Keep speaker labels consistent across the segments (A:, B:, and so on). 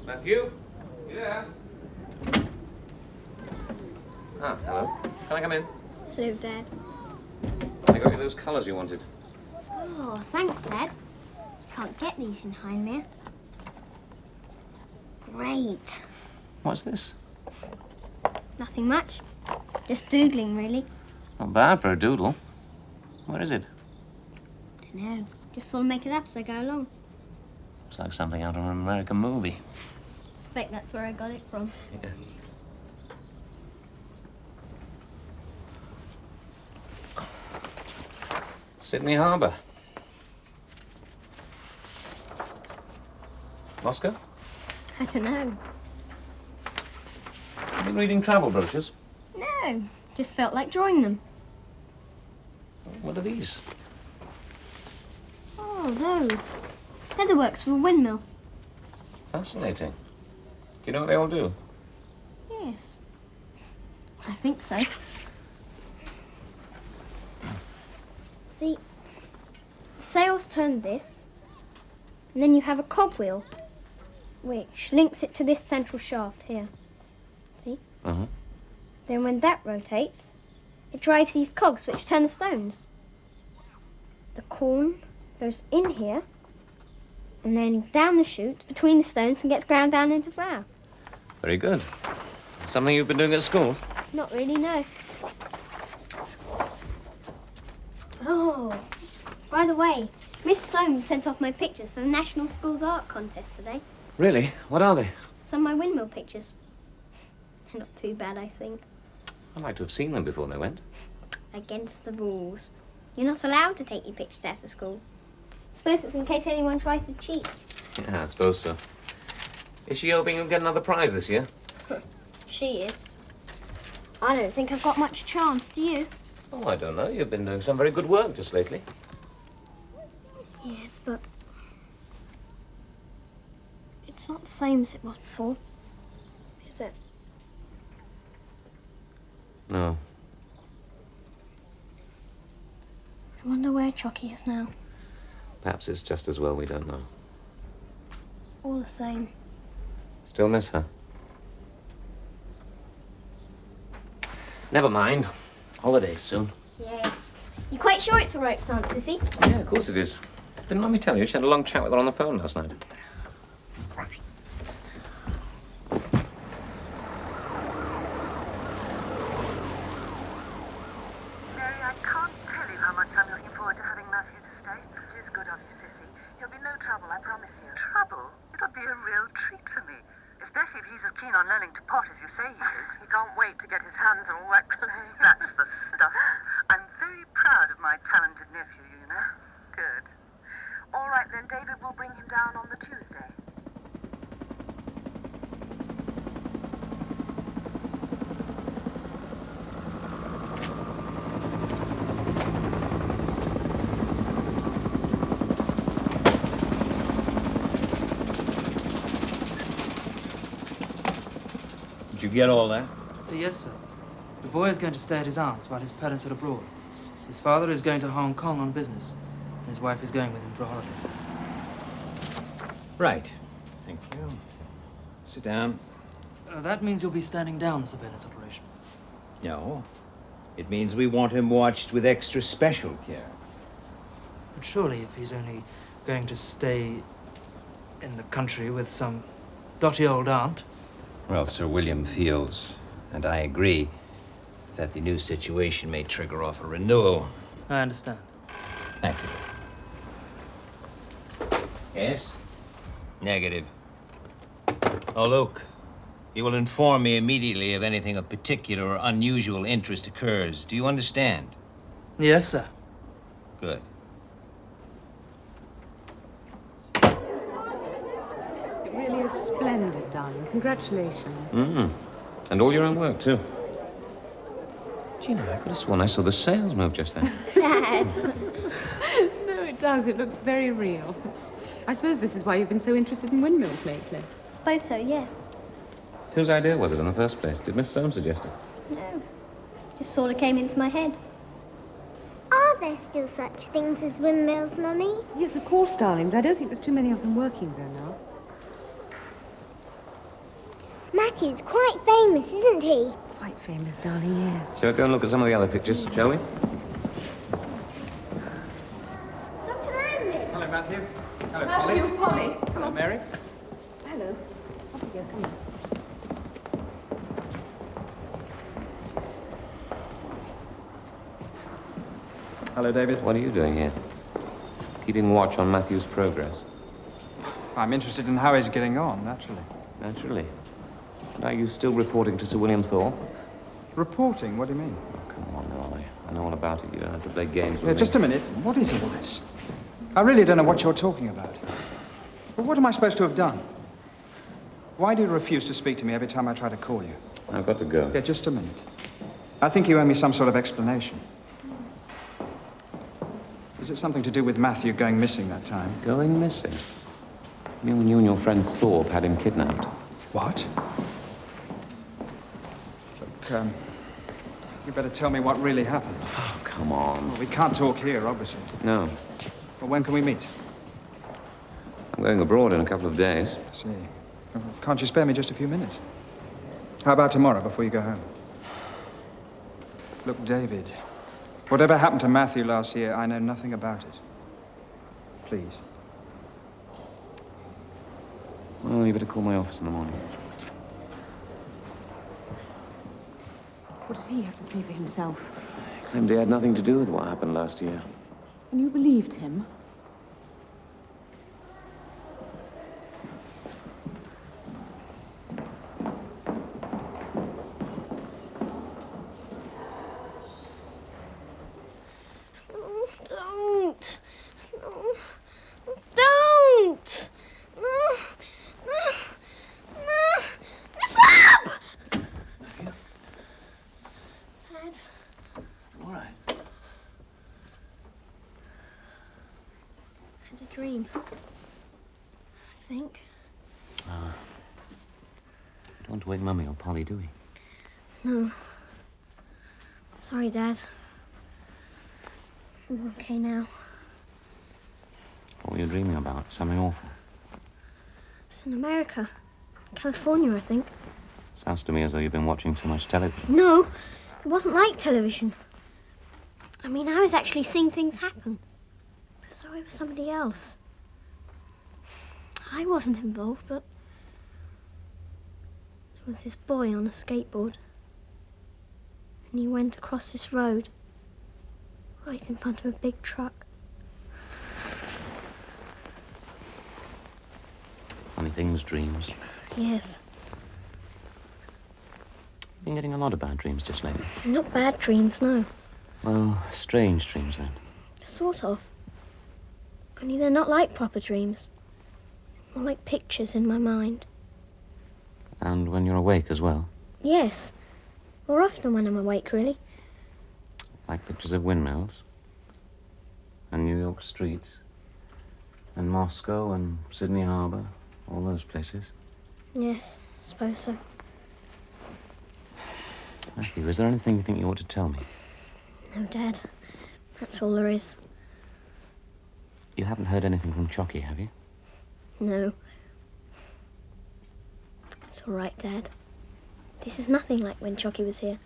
A: Matthew? You there? Ah, hello. Can I come in?
B: Hello, Dad.
A: I got you those colours you wanted.
B: Oh, thanks, Dad. You can't get these in Hindmere. Great.
A: What's this?
B: Nothing much. Just doodling, really.
A: Not bad for a doodle. Where is it?
B: Dunno. Just sort of make it up as I go along.
A: Looks like something out of an American movie.
B: Suspect that's where I got it from.
A: Yeah. Sydney Harbour. Moscow?
B: I don't know.
A: Have you been reading travel brochures?
B: No. Just felt like drawing them.
A: What are these?
B: Oh, those. They're the works of a windmill.
A: Fascinating. Do you know what they all do?
B: Yes. I think so. See, the sails turn this, and then you have a cogwheel, which links it to this central shaft here. See?
A: Mm-hmm.
B: Then when that rotates, it drives these cogs which turn the stones. The corn goes in here, and then down the chute between the stones and gets ground down into flour.
A: Very good. Something you've been doing at school?
B: Not really, no. Oh, by the way, Miss Soames sent off my pictures for the National Schools Art Contest today.
A: Really? What are they?
B: Some of my windmill pictures. They're not too bad, I think.
A: I'd like to have seen them before they went.
B: Against the rules. You're not allowed to take your pictures out of school. I suppose it's in case anyone tries to cheat.
A: Yeah, I suppose so. Is she hoping you'll get another prize this year?
B: She is. I don't think I've got much chance, do you?
A: Oh, I don't know. You've been doing some very good work just lately.
B: Yes, but it's not the same as it was before, is it?
A: No.
B: I wonder where Chocky is now.
A: Perhaps it's just as well we don't know.
B: All the same.
A: Still miss her? Never mind. Holidays soon.
B: Yes. You quite sure it's all right, Francis,
A: Yeah, of course it is. Didn't let me tell you, she had a long chat with her on the phone last night.
B: Right.
C: Mary, I can't tell you how much I'm looking forward to having Matthew to stay. It is good of you, Sissy. He'll be no trouble, I promise you. Trouble? It'll be a real treat for me. Especially if he's as keen on learning to pot as you say he is. He can't wait to get his hands on wet clay. That's the stuff. I'm very proud of my talented nephew, you know. Good. All right, then, David will bring him down on the Tuesday.
D: Did you get all that?
E: Yes, sir. The boy is going to stay at his aunt's while his parents are abroad. His father is going to Hong Kong on business, and his wife is going with him for a holiday.
D: Right. Thank you. Sit down.
E: That means you'll be standing down the surveillance operation.
D: No. It means we want him watched with extra special care.
E: But surely if he's only going to stay in the country with some dotty old aunt...
D: Well, Sir William feels, and I agree, that the new situation may trigger off a renewal.
E: I understand.
D: Thank you. Yes? Negative. Oh, look. You will inform me immediately if anything of particular or unusual interest occurs. Do you understand?
E: Yes, sir.
D: Good.
F: It really is splendid, darling. Congratulations.
A: And all your own work, too. Gina, I could have sworn I saw the sails move just then.
B: Dad.
F: No, it does. It looks very real. I suppose this is why you've been so interested in windmills lately.
B: Suppose so, yes.
A: Whose idea was it in the first place? Did Miss Soames suggest it?
B: No. Just sort of came into my head.
G: Are there still such things as windmills, Mummy?
F: Yes, of course, darling, but I don't think there's too many of them working there now.
G: Matthew's quite famous, isn't he?
F: Quite famous, darling, yes.
A: So go and look at some of the other pictures, shall we?
G: Dr. Landis!
H: Hello, Matthew. Hello,
F: Matthew, Polly.
H: Hello, Mary.
F: Hello. Off you go, come on.
H: Hello, David.
A: What are you doing here? Keeping watch on Matthew's progress.
H: I'm interested in how he's getting on, naturally.
A: Naturally. But are you still reporting to Sir William Thorpe?
H: Reporting? What do you mean?
A: Oh, come on, Ollie. I know all about it. You don't have to play games with
H: Yeah,
A: me.
H: just a minute. What is all this? I really don't know what you're talking about. Well, what am I supposed to have done? Why do you refuse to speak to me every time I try to call you?
A: I've got to go.
H: Yeah, just a minute. I think you owe me some sort of explanation. Is it something to do with Matthew going missing that time?
A: Going missing? You mean when you and your friend Thorpe had him kidnapped?
H: What? Look, you better tell me what really happened.
A: Oh, come on.
H: Well, we can't talk here, obviously.
A: No.
H: Well, when can we meet?
A: I'm going abroad in a couple of days.
H: I see. Well, can't you spare me just a few minutes? How about tomorrow, before you go home? Look, David, whatever happened to Matthew last year, I know nothing about it. Please.
A: Well, you better call my office in the morning.
F: What did he have to say for himself?
A: He claimed he had nothing to do with what happened last year.
F: And you believed him?
B: Oh, don't! No. Don't! No! No! No! Stop! Dad,
D: All right.
B: I had a dream. I think.
A: Don't want to wake Mummy or Polly, do we?
B: No. Sorry, Dad. I'm okay now.
A: What were you dreaming about? Something awful?
B: It's in America. California, I think.
A: Sounds to me as though you've been watching too much television.
B: No, it wasn't like television. I mean, I was actually seeing things happen. So I was somebody else. I wasn't involved, but there was this boy on a skateboard. And he went across this road, right in front of a big truck.
A: Funny things, dreams.
B: Yes,
A: Been getting a lot of bad dreams just lately.
B: not bad dreams, no.
A: Well, strange dreams then.
B: Sort of. Only they're not like proper dreams. More like pictures in my mind.
A: And when you're awake as well.
B: Yes. More often when I'm awake, really.
A: Like pictures of windmills. And New York streets. And Moscow and Sydney Harbour. All those places.
B: Yes, I suppose so.
A: Matthew, is there anything you think you ought to tell me?
B: No, Dad. That's all there is.
A: You haven't heard anything from Chocky, have you?
B: No. It's all right, Dad. This is nothing like when Chocky was here.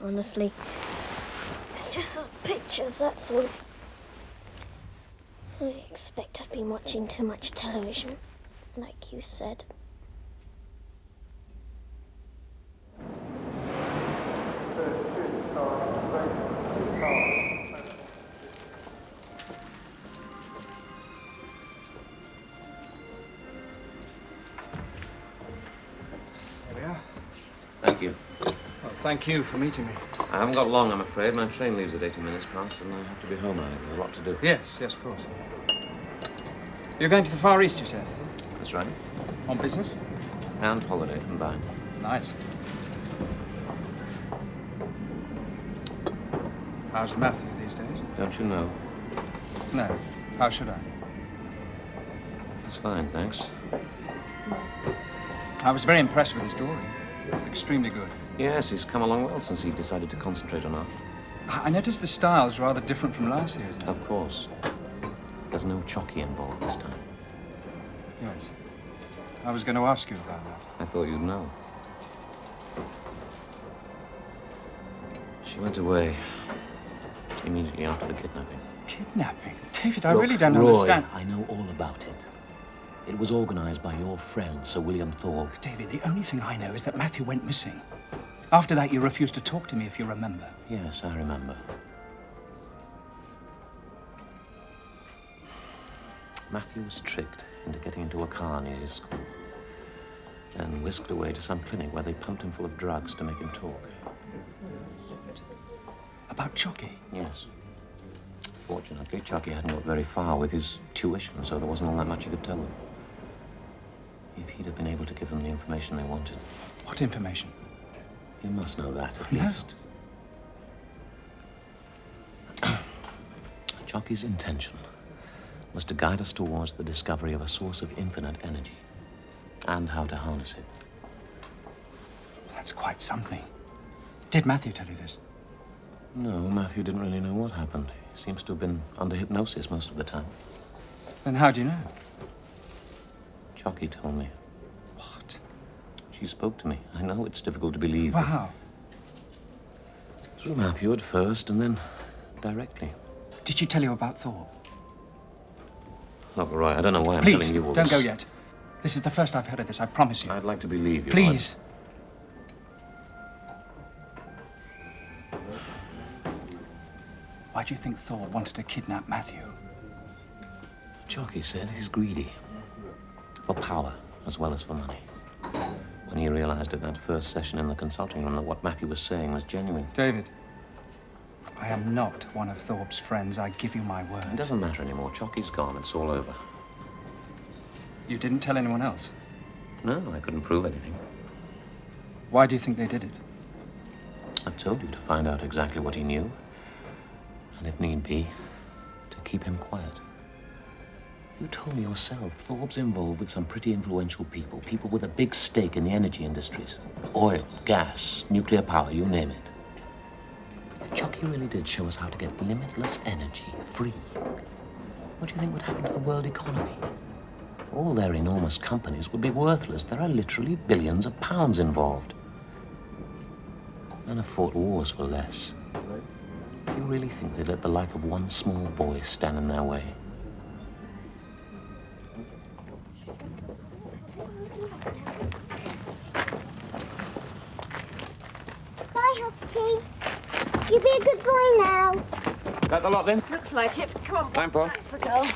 B: Honestly. It's just some pictures, that's all. I expect I've been watching too much television, like you said.
H: There we are.
A: Thank you.
H: Well, thank you for meeting me.
A: I haven't got long, I'm afraid. My train leaves at 80 minutes past, and I have to be home early. There's a lot to do.
H: Yes, of course. You're going to the Far East, you said?
A: That's right.
H: On business?
A: And holiday combined.
H: Nice. How's Matthew these days?
A: Don't you know?
H: No. How should I?
A: He's fine, thanks.
H: I was very impressed with his drawing. It's extremely good.
A: Yes, he's come along well since he decided to concentrate on art.
H: I noticed the style's rather different from last year's.
A: Of course. There's no Chocky involved this time.
H: Yes. I was going to ask you about that.
A: I thought you'd know. She went away immediately after the kidnapping.
H: Kidnapping? David, I
I: Look,
H: really don't
I: Roy,
H: understand.
I: I know all about it. It was organized by your friend, Sir William Thorpe.
H: David, the only thing I know is that Matthew went missing. After that, you refused to talk to me, if you remember.
A: Yes, I remember. Matthew was tricked into getting into a car near his school and whisked away to some clinic where they pumped him full of drugs to make him talk.
H: About Chocky?
A: Yes. Fortunately, Chocky hadn't got very far with his tuition, so there wasn't all that much he could tell them. If he'd have been able to give them the information they wanted.
H: What information?
A: You must know that, at
H: No.
A: least. Chocky's intention was to guide us towards the discovery of a source of infinite energy and how to harness it.
H: Well, that's quite something. Did Matthew tell you this?
A: No, Matthew didn't really know what happened. He seems to have been under hypnosis most of the time.
H: Then how do you know?
A: Chocky told me.
H: What?
A: She spoke to me. I know it's difficult to believe.
H: Well, how?
A: Through Matthew at first, and then directly.
H: Did she tell you about Thorpe?
A: Look, Roy, I don't know why I'm
H: Please,
A: telling you all
H: don't
A: this.
H: go yet. This is the first I've heard of this, I promise you.
A: I'd like to believe you.
H: Please. Why do you think Thorpe wanted to kidnap Matthew?
A: Chocky said he's greedy. For power, as well as for money. When he realized at that first session in the consulting room that what Matthew was saying was genuine.
H: David, I am not one of Thorpe's friends. I give you my word.
A: It doesn't matter anymore. Chocky's gone. It's all over.
H: You didn't tell anyone else?
A: No, I couldn't prove anything.
H: Why do you think they did it?
A: I've told you to find out exactly what he knew. And if need be, to keep him quiet. You told me yourself, Thorpe's involved with some pretty influential people. People with a big stake in the energy industries. Oil, gas, nuclear power, you name it. If Chocky really did show us how to get limitless energy, free, what do you think would happen to the world economy? All their enormous companies would be worthless. There are literally billions of pounds involved. Men have fought wars for less. Do you really think they'd let the life of one small boy stand in their way?
G: Bye, Humpty. You be a good boy now.
A: That the lot then?
F: Looks like it. Come on.
A: Time, Paul.
F: That's the girl.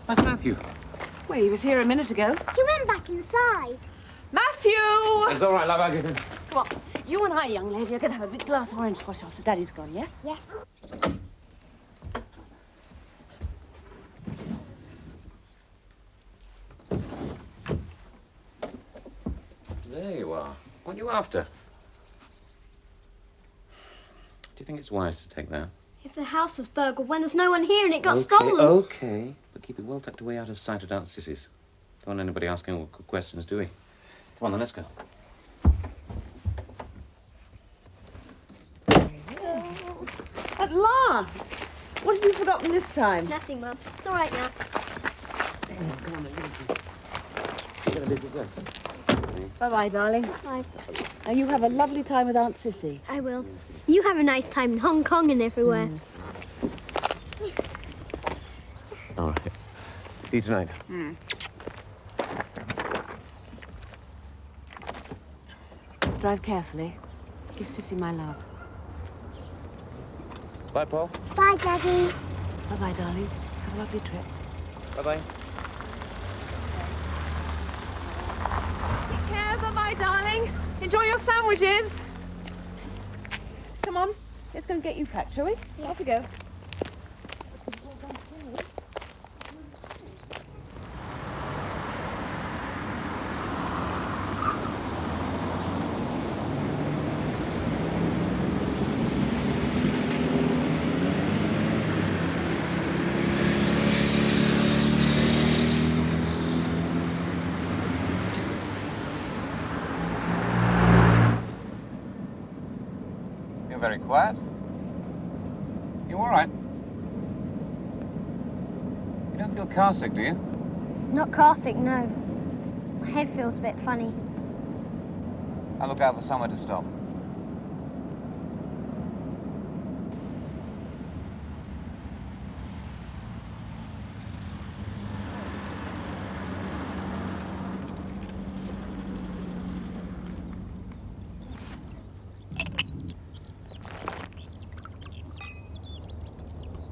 A: That's Matthew.
F: Well, he was here a minute ago.
G: He went back inside.
F: Matthew!
A: It's all right, love. I'll get in.
F: Come on. You and I, young lady, are going to have a big glass of orange squash after Daddy's gone, yes?
G: Yes.
A: There you are. What are you after? Do you think it's wise to take that?
B: If the house was burgled when there's no one here and it got stolen.
A: Okay. But keep it well tucked away out of sight of Aunt Sissy's. Don't want anybody asking awkward questions, do we? Come on, then, let's go.
F: At last! What have you forgotten this time?
B: Nothing, Mum. It's all right now.
F: Bye-bye, darling.
B: Bye.
F: Now, you have a lovely time with Aunt Sissy.
B: I will. You have a nice time in Hong Kong and everywhere.
A: All right. See you tonight.
F: Drive carefully. Give Sissy my love.
A: Bye, Paul.
G: Bye, Daddy.
F: Bye-bye, darling. Have a lovely trip.
A: Bye-bye.
F: Take care, bye-bye, darling. Enjoy your sandwiches. Come on. Let's go and get you packed, shall we?
G: Yes.
F: Off we go.
A: You're very quiet. You all right? You don't feel car sick, do you?
B: Not car sick, no. My head feels a bit funny.
H: I'll look out for somewhere to stop.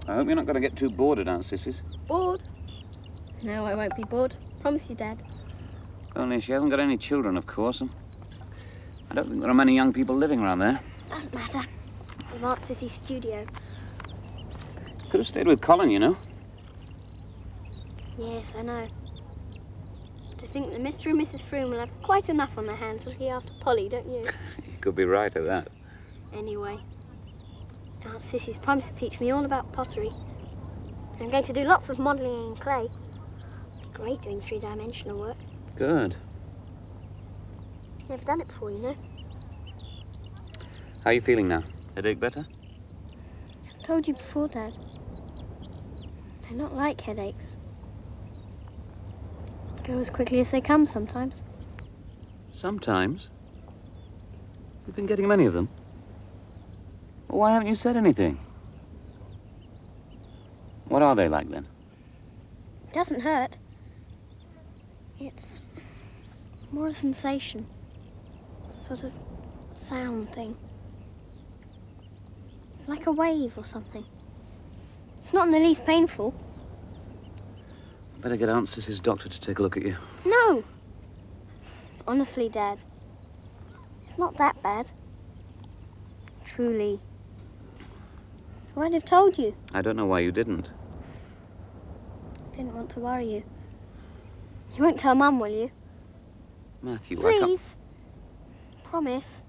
H: I hope you're not going to get too bored at Aunt Sissy's.
B: Bored? No, I won't be bored. Promise you, Dad.
H: Only she hasn't got any children, of course, and I don't think there are many young people living around there.
B: Doesn't matter. I'm Aunt Sissy's studio.
H: Could have stayed with Colin, you know.
B: Yes, I know. But I think that Mr. and Mrs. Froome will have quite enough on their hands looking after Polly, don't you?
H: You could be right at that.
B: Anyway, Aunt Sissy's promised to teach me all about pottery. I'm going to do lots of modelling in clay. It'd be great doing three-dimensional work.
H: Good.
B: Never done it before, you know.
H: How are you feeling now? Headache better?
B: I've told you before, Dad. I not like headaches. Go as quickly as they come sometimes.
H: Sometimes? You've been getting many of them. Well, why haven't you said anything? What are they like, then?
B: It doesn't hurt. It's more a sensation. Sort of sound thing. Like a wave or something. It's not in the least painful.
H: Better get Aunt Sissy's doctor to take a look at you.
B: No! Honestly, Dad. It's not that bad. Truly. I'd have told you.
H: I don't know why you didn't.
B: Didn't want to worry you. You won't tell Mum, will you?
H: Matthew, I can't...
B: Please. Promise.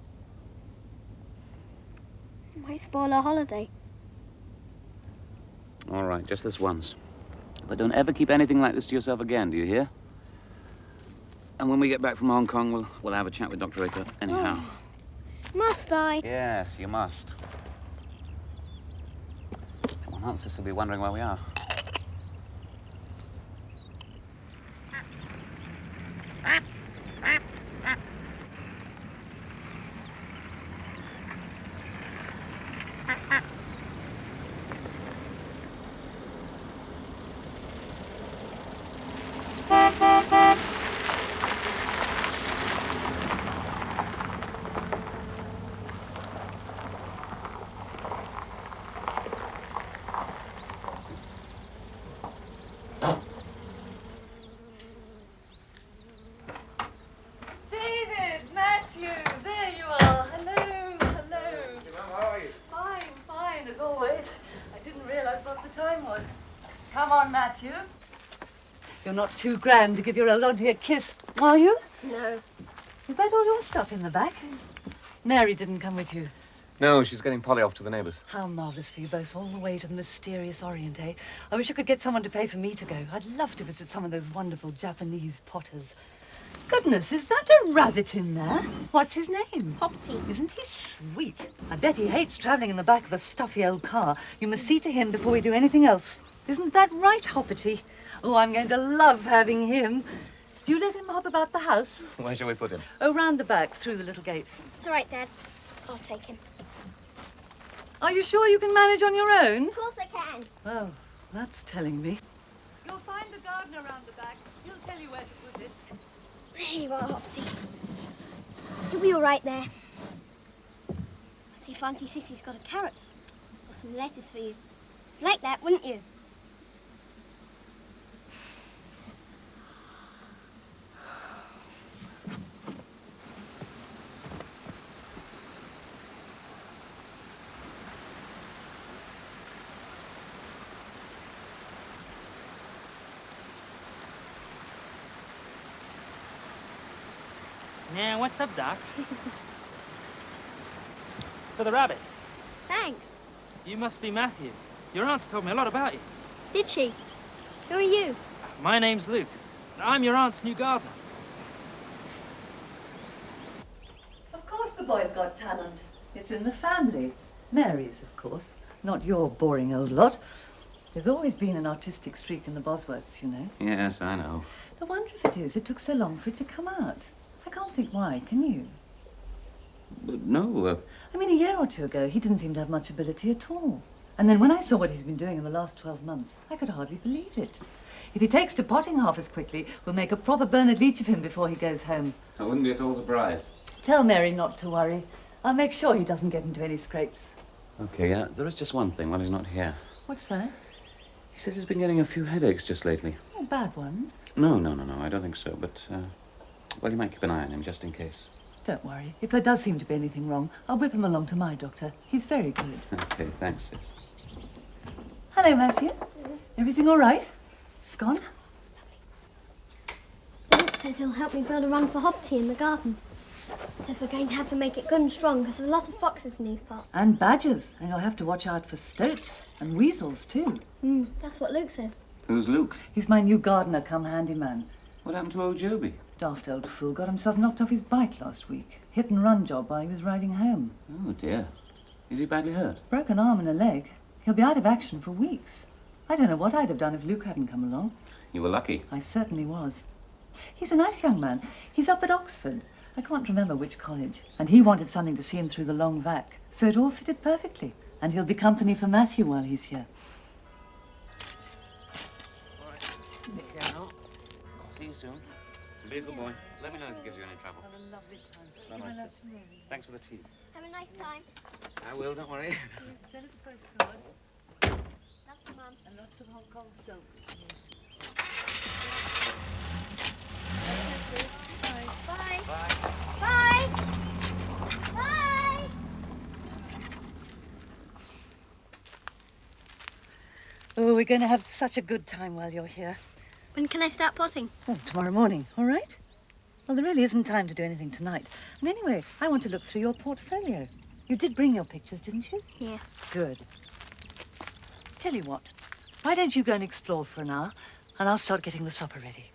B: It might spoil our holiday.
H: All right, just this once. But don't ever keep anything like this to yourself again, do you hear? And when we get back from Hong Kong, we'll have a chat with Dr. Aker anyhow.
B: Oh. Must I?
H: Yes, you must. Come on, Aunt Sis will be wondering where we are.
C: You're not too grand to give your old auntie a kiss, are you?
B: No.
C: Is that all your stuff in the back? Mary didn't come with you.
J: No, she's getting Polly off to the neighbours.
C: How marvellous for you both, all the way to the mysterious Orient, eh? I wish I could get someone to pay for me to go. I'd love to visit some of those wonderful Japanese potters. Goodness, is that a rabbit in there? What's his name?
B: Hoppity.
C: Isn't he sweet? I bet he hates travelling in the back of a stuffy old car. You must see to him before we do anything else. Isn't that right, Hoppity? Oh, I'm going to love having him. Do you let him hop about the house?
J: Where shall we put him?
C: Oh, round the back, through the little gate.
B: It's all right, Dad. I'll take him.
C: Are you sure you can manage on your own?
B: Of course I can.
C: Oh, that's telling me.
K: You'll find the gardener round the back. He'll tell you where to put it.
B: There you are, Hoppity. You'll be all right there. I'll see if Auntie Sissy's got a carrot or some lettuce for you. You'd like that, wouldn't you?
E: Yeah, what's up, Doc? It's for the rabbit.
B: Thanks.
E: You must be Matthew. Your aunt's told me a lot about you.
B: Did she? Who are you?
E: My name's Luke. I'm your aunt's new gardener.
C: Of course the boy's got talent. It's in the family. Mary's, of course. Not your boring old lot.
L: There's always been an artistic streak in the Bosworths, you know.
A: Yes, I know.
L: The wonder of it is, it took so long for it to come out. I can't think why, can you?
A: But no,
L: I mean, a year or two ago, he didn't seem to have much ability at all. And then when I saw what he's been doing in the last 12 months, I could hardly believe it. If he takes to potting half as quickly, we'll make a proper Bernard Leach of him before he goes home.
A: I wouldn't be at all surprised.
L: Tell Mary not to worry. I'll make sure he doesn't get into any scrapes.
A: Okay, yeah, there is just one thing while he's not here.
L: What's that?
A: He says he's been getting a few headaches just lately.
L: Oh, bad ones.
A: No, I don't think so, but, well, you might keep an eye on him just in case.
L: Don't worry. If there does seem to be anything wrong, I'll whip him along to my doctor. He's very good.
A: Okay, thanks, sis.
L: Hello, Matthew. Everything all right? Scone?
B: Luke says he'll help me build a run for Hopty in the garden. Says we're going to have to make it good and strong because there are a lot of foxes in these parts.
L: And badgers. And you'll have to watch out for stoats and weasels, too.
B: That's what Luke says.
A: Who's Luke?
L: He's my new gardener come handyman.
A: What happened to old Joby?
L: Daft old fool got himself knocked off his bike last week. Hit and run job while he was riding home.
A: Oh, dear. Is he badly hurt?
L: Broken arm and a leg. He'll be out of action for weeks. I don't know what I'd have done if Luke hadn't come along.
A: You were lucky.
L: I certainly was. He's a nice young man. He's up at Oxford. I can't remember which college. And he wanted something to see him through the long vac. So it all fitted perfectly. And he'll be company for Matthew while he's here.
A: All right. Take care now. I'll see you soon. Be a good boy. Let me know if it gives you any trouble.
L: Have a lovely time.
A: Bye-bye, sis. Thanks for the tea.
B: Have a nice time.
A: I will, don't worry.
L: Send us a postcard.
B: Love you, Mum.
L: And lots of Hong Kong soap.
B: Bye.
A: Bye.
B: Bye. Bye.
L: Oh, we're going to have such a good time while you're here.
B: When can I start potting?
L: Oh, tomorrow morning, all right? Well, there really isn't time to do anything tonight. And anyway, I want to look through your portfolio. You did bring your pictures, didn't you?
B: Yes.
L: Good. Tell you what, why don't you go and explore for an hour, and I'll start getting the supper ready.